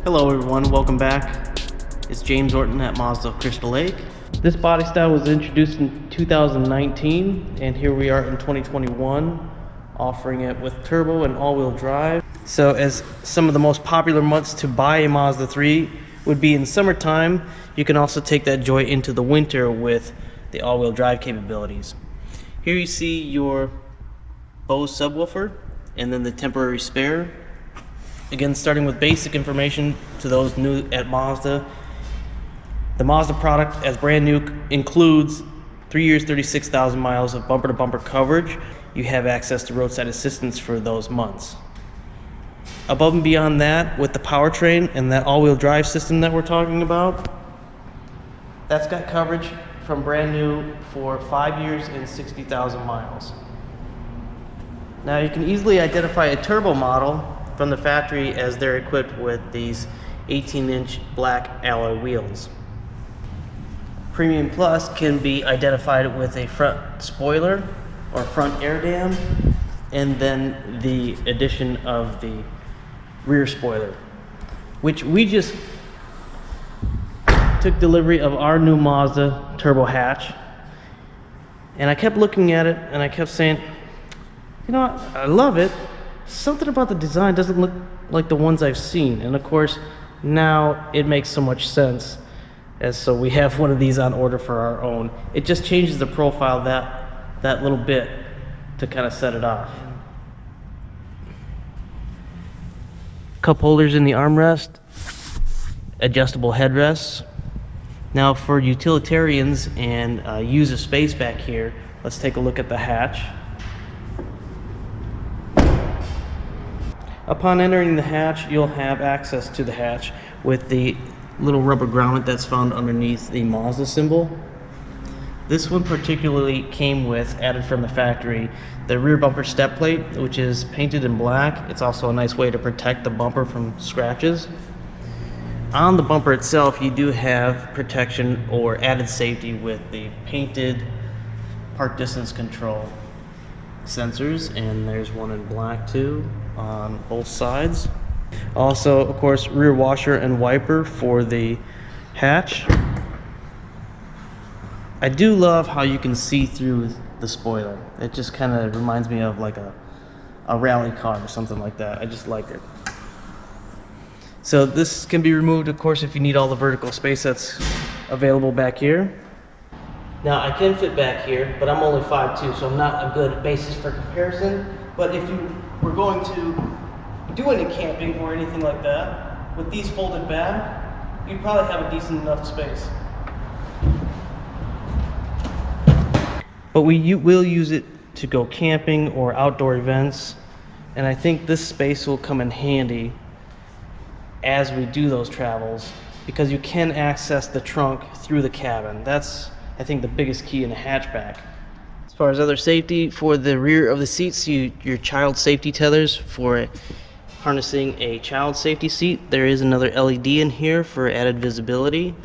Hello everyone, welcome back. It's James Orton at Mazda of Crystal Lake. This body style was introduced in 2019 and here we are in 2021 offering it with turbo and all-wheel drive. So as some of the most popular months to buy a Mazda 3 would be in summertime, you can also take that joy into the winter with the all-wheel drive capabilities. Here you see your Bose subwoofer and then the temporary spare. Again, starting with basic information to those new at Mazda. The Mazda product, as brand new, includes 3 years, 36,000 miles of bumper-to-bumper coverage. You have access to roadside assistance for those months. Above and beyond that, with the powertrain and that all-wheel drive system that we're talking about, that's got coverage from brand new for 5 years and 60,000 miles. Now you can easily identify a turbo model from the factory as they're equipped with these 18-inch black alloy wheels. Premium Plus can be identified with a front spoiler or front air dam, and then the addition of the rear spoiler, which we just took delivery of our new Mazda turbo hatch. And I kept looking at it and I kept saying, you know what, I love it. Something about the design doesn't look like the ones I've seen. And of course, now it makes so much sense. As so we have one of these on order for our own. It just changes the profile that little bit to kind of set it off. Cup holders in the armrest, adjustable headrests. Now for utilitarians and use of space back here, let's take a look at the hatch. Upon entering the hatch, you'll have access to the hatch with the little rubber grommet that's found underneath the Mazda symbol. This one particularly came with, added from the factory, the rear bumper step plate, which is painted in black. It's also a nice way to protect the bumper from scratches. On the bumper itself, you do have protection or added safety with the painted park distance control sensors, and there's one in black too on both sides. Also, of course, rear washer and wiper for the hatch. I do love how you can see through the spoiler. It just kind of reminds me of like a rally car or something like that. I just like it. So this can be removed, of course, if you need all the vertical space that's available back here. Now I can fit back here, but I'm only 5'2", so I'm not a good basis for comparison. But if you were going to do any camping or anything like that, with these folded back, you'd probably have a decent enough space. But we will use it to go camping or outdoor events, and I think this space will come in handy as we do those travels, because you can access the trunk through the cabin. That's, I think, the biggest key in a hatchback. As far as other safety, for the rear of the seats, your child safety tethers for harnessing a child safety seat. There is another LED in here for added visibility.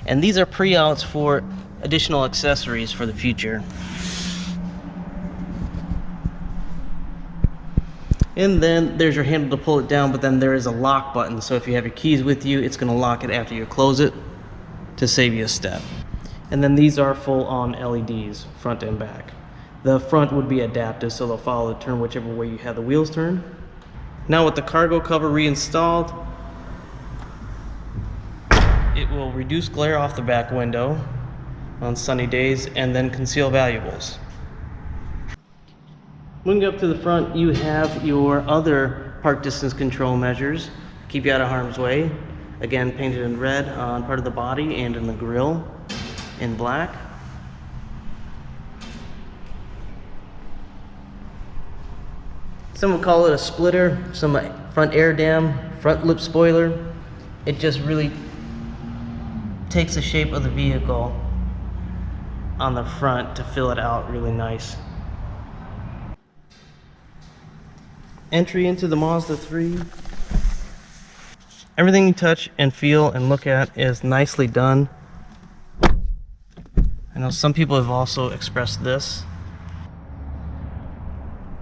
And these are pre-outs for additional accessories for the future. And then there's your handle to pull it down, but then there is a lock button. So if you have your keys with you, it's going to lock it after you close it to save you a step. And then these are full-on LEDs, front and back. The front would be adaptive, so they'll follow the turn whichever way you have the wheels turned. Now with the cargo cover reinstalled, it will reduce glare off the back window on sunny days and then conceal valuables. Moving up to the front, you have your other park distance control measures, keep you out of harm's way. Again, painted in red on part of the body and in the grille in black. Some would call it a splitter, some front air dam, front lip spoiler. It just really takes the shape of the vehicle on the front to fill it out really nice. Entry into the Mazda 3. Everything you touch and feel and look at is nicely done. I know some people have also expressed this.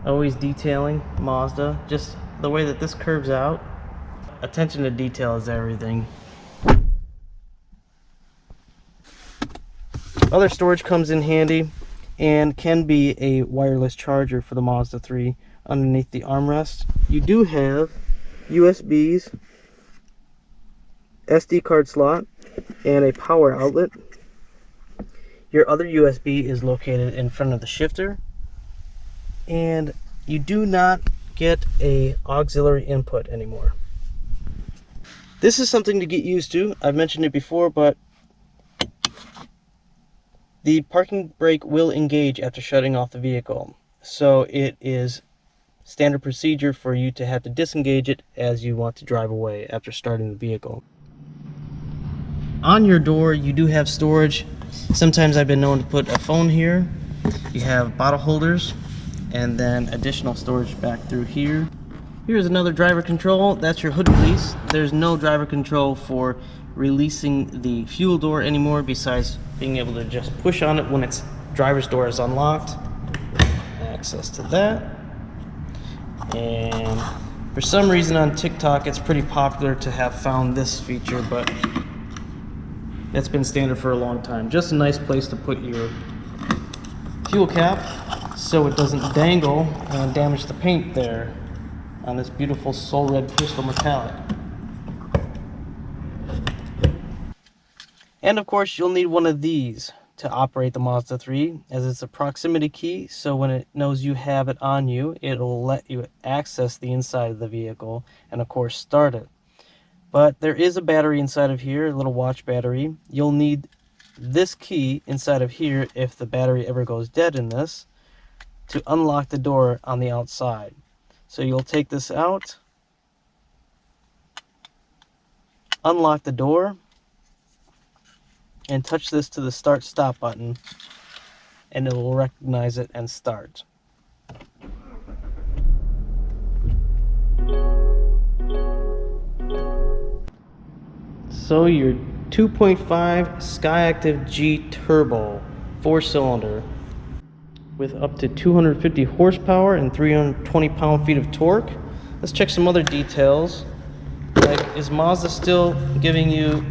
Always detailing Mazda, just the way that this curves out. attention to detail is everything. Other storage comes in handy and can be a wireless charger for the Mazda 3 underneath the armrest. You do have USBs, SD card slot, and a power outlet. Your other USB is located in front of the shifter, and you do not get a auxiliary input anymore. This is something to get used to. I've mentioned it before, but the parking brake will engage after shutting off the vehicle. So it is standard procedure for you to have to disengage it as you want to drive away after starting the vehicle. On your door, you do have storage. Sometimes I've been known to put a phone here. You have bottle holders, and then additional storage back through here. Here's another driver control. That's your hood release. There's no driver control for releasing the fuel door anymore, besides being able to just push on it when its driver's door is unlocked. Access to that. And for some reason on TikTok, it's pretty popular to have found this feature, but that's been standard for a long time. Just a nice place to put your fuel cap so it doesn't dangle and damage the paint there on this beautiful Soul Red Crystal Metallic. And of course, you'll need one of these to operate the Mazda 3, as it's a proximity key, so when it knows you have it on you, it'll let you access the inside of the vehicle and of course start it. But there is a battery inside of here, a little watch battery. You'll need this key inside of here if the battery ever goes dead in this to unlock the door on the outside. So you'll take this out, unlock the door, and touch this to the start stop button, and it will recognize it and start. So your 2.5 Skyactiv G Turbo 4-cylinder with up to 250 horsepower and 320 pound-feet of torque. Let's check some other details. Like, is Mazda still giving you...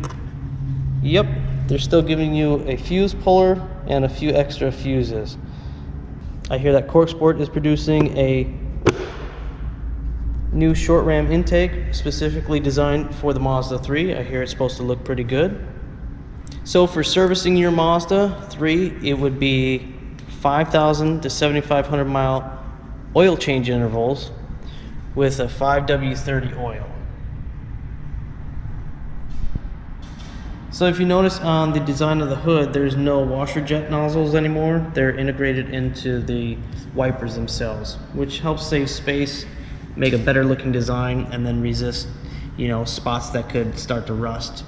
Yep, they're still giving you a fuse puller and a few extra fuses. I hear that Corksport is producing a new short ram intake specifically designed for the Mazda 3. I hear it's supposed to look pretty good. So for servicing your Mazda 3, it would be 5,000 to 7,500 mile oil change intervals with a 5W30 oil. So if you notice on the design of the hood, there's no washer jet nozzles anymore. They're integrated into the wipers themselves, which helps save space, make a better looking design, and then resist, spots that could start to rust.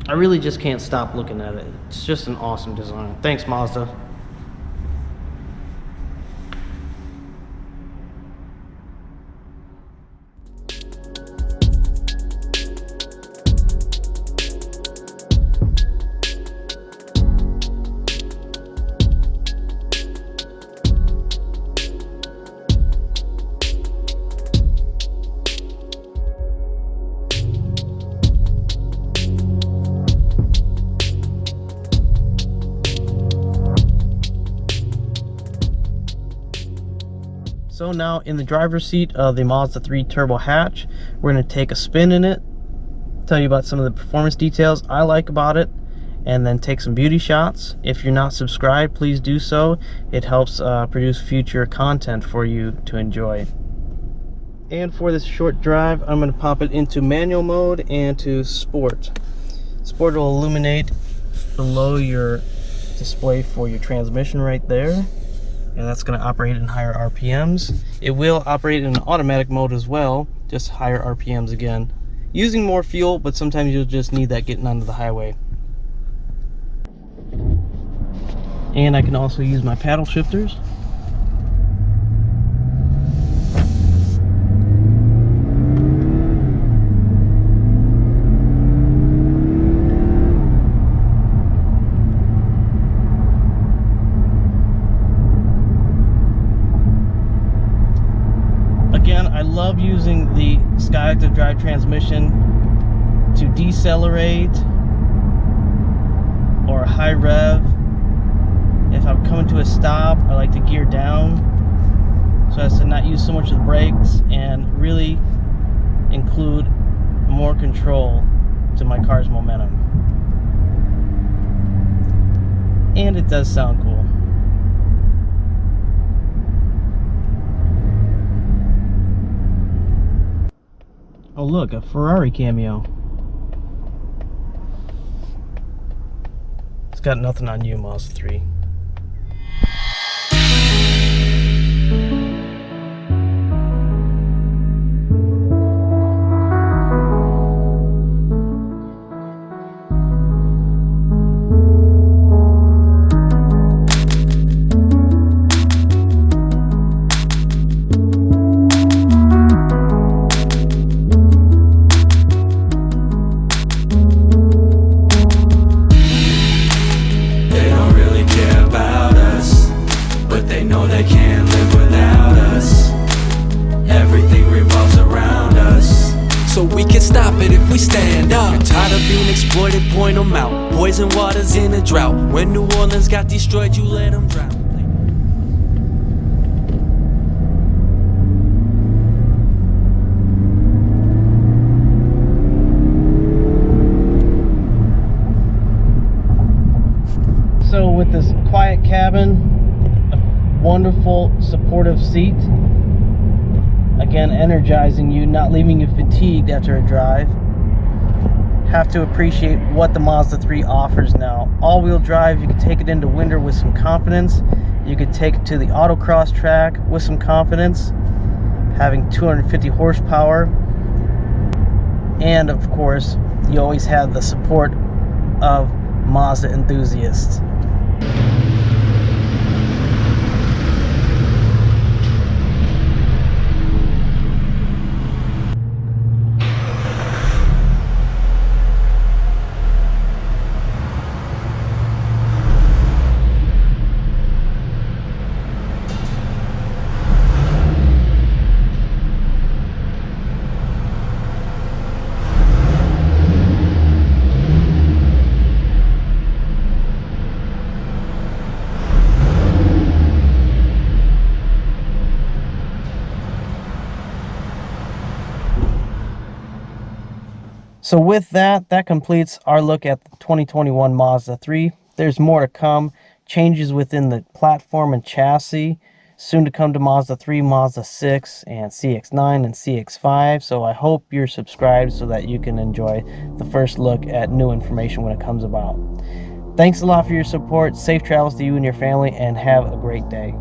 I really just can't stop looking at it. It's just an awesome design. Thanks, Mazda. So now in the driver's seat of the Mazda 3 Turbo Hatch, we're going to take a spin in it, tell you about some of the performance details I like about it, and then take some beauty shots. If you're not subscribed, please do so. It helps produce future content for you to enjoy. And for this short drive, I'm going to pop it into manual mode and to sport. Sport will illuminate below your display for your transmission right there, and that's going to operate in higher RPMs. It will operate in automatic mode as well, just higher RPMs again, using more fuel, but sometimes you'll just need that getting onto the highway. And I can also use my paddle shifters. using the Skyactiv drive transmission to decelerate or high rev. If I'm coming to a stop, I like to gear down so as to not use so much of the brakes and really include more control to my car's momentum. And it does sound cool. Oh look, a Ferrari cameo. It's got nothing on you, Mazda 3. We stand up. You're tired of being exploited, point them out. Poison waters in a drought. When New Orleans got destroyed, you let them drown. So with this quiet cabin, a wonderful supportive seat, again energizing you, not leaving you fatigued after a drive. Have to appreciate what the Mazda 3 offers now. All-wheel drive, you can take it into winter with some confidence. You could take it to the autocross track with some confidence, having 250 horsepower. And of course, you always have the support of Mazda enthusiasts. So with that, that completes our look at the 2021 Mazda 3. There's more to come. Changes within the platform and chassis. Soon to come to Mazda 3, Mazda 6, and CX-9 and CX-5. So I hope you're subscribed so that you can enjoy the first look at new information when it comes about. Thanks a lot for your support. Safe travels to you and your family, and have a great day.